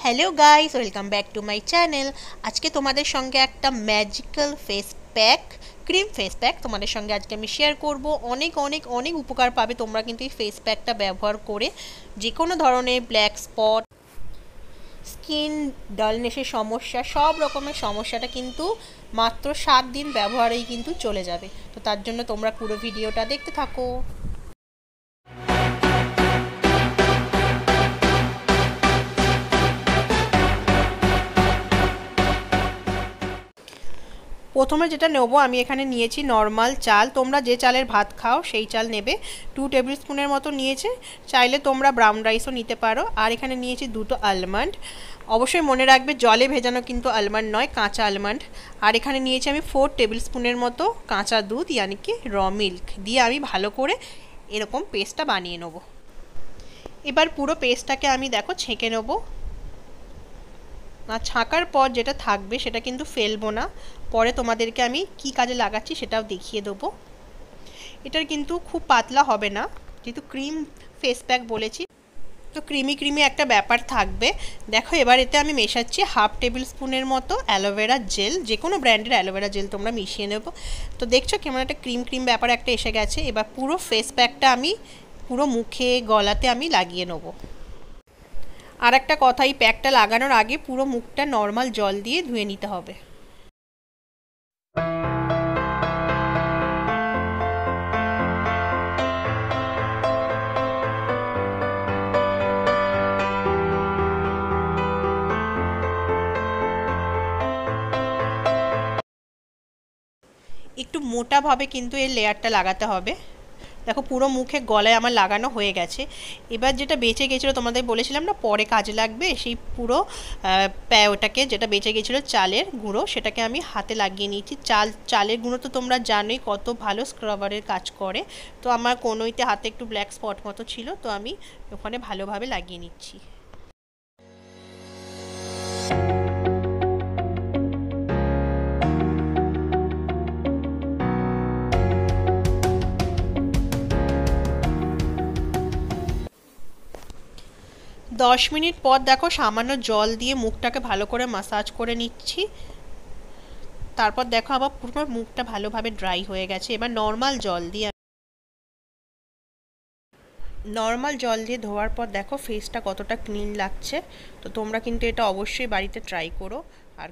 Hello guys, welcome back to my channel. आज के तुम्हारे संगे एक magical face pack cream face pack तुम्हारे संगे आज के आमी शेयर करब। अनेक अनेक अनेक उपकार पाबे तोमरा किन्तु এই फेस पैकटा ব্যবহার করে যে কোনো ধরনের ব্ল্যাক স্পট স্কিন ডালনেসের সমস্যা সব রকমের সমস্যাটা কিন্তু মাত্র 7 দিন ব্যবহারেই কিন্তু চলে যাবে। তো তার জন্য তোমরা পুরো ভিডিওটা দেখতে থাকো। प्रथमे जेटा नेब आमी एखाने नियेछि नर्माल चाल, तोमरा जे चालेर भात खाओ सेई चाल नेबे। 2 टेबिल स्पूनेर मतो नियेछि, चाइले तोमरा ब्राउन राइसও निते पारो। और एखाने नियेछि दुटो आलमंड, अवश्य मने राखबे जले भेजानो किन्तु आलमंड नय, काँचा आलमंड। और एखाने नियेछि आमी 4 टेबिल स्पूनेर मतो काँचा दूध यानी कि र मिल्क दिए आमी भालो करे एरकम पेस्टटा बानिये नेब। एबार पुरो पेस्टटाके आमी देखो छेके नेब। আর ছাকার পর যেটা থাকবে সেটা কিন্তু ফেলবো না, পরে তোমাদেরকে আমি কি কাজে লাগাচ্ছি সেটাও দেখিয়ে দেবো। এটার কিন্তু খুব পাতলা হবে না, যেহেতু ক্রিম ফেস প্যাক বলেছি তো ক্রিমি ক্রিমি একটা ব্যাপার থাকবে। দেখো এবার এতে আমি মেশাচ্ছি 1/2 টেবিল স্পুনের মতো অ্যালোভেরা জেল, যে কোনো ব্র্যান্ডের অ্যালোভেরা জেল তোমরা মিশিয়ে নেবো। তো দেখছো কেমন একটা ক্রিম ক্রিম ব্যাপার একটা এসে গেছে। এবার পুরো ফেস প্যাকটা আমি পুরো মুখে গলাতে আমি লাগিয়ে নেবো। আর একটা কথা, এই প্যাকটা লাগানোর আগে পুরো মুখটা নর্মাল জল দিয়ে ধুয়ে নিতে হবে। একটু মোটাভাবে কিন্তু এই লেয়ারটা লাগাতে হবে। দেখো পুরো মুখে গলায় আমার লাগানো হয়ে গেছে। এবার যেটা বেঁচে গেছিলো তোমাদের বলেছিলাম না পরে কাজে লাগবে, সেই পুরো ওটাকে যেটা বেঁচে গেছিলো চালের গুঁড়ো সেটাকে আমি হাতে লাগিয়ে নিয়েছি। চালের গুঁড়ো তো তোমরা জানোই কত ভালো স্ক্রাবারের কাজ করে। তো আমার কোনোইতে হাতে একটু ব্ল্যাক স্পট মতো ছিল, তো আমি ওখানে ভালোভাবে লাগিয়ে নিচ্ছি। 10 মিনিট পর দেখো সামান্য জল দিয়ে মুখটাকে ভালো করে ম্যাসাজ করে নিচ্ছি। তারপর দেখো আবার পুরো মুখটা ভালোভাবে ড্রাই হয়ে গেছে। এবার নর্মাল জল দিয়ে ধোয়ার পর দেখো ফেসটা কতটা ক্লিন লাগছে। তো তোমরা কিন্তু এটা অবশ্যই বাড়িতে ট্রাই করো। আর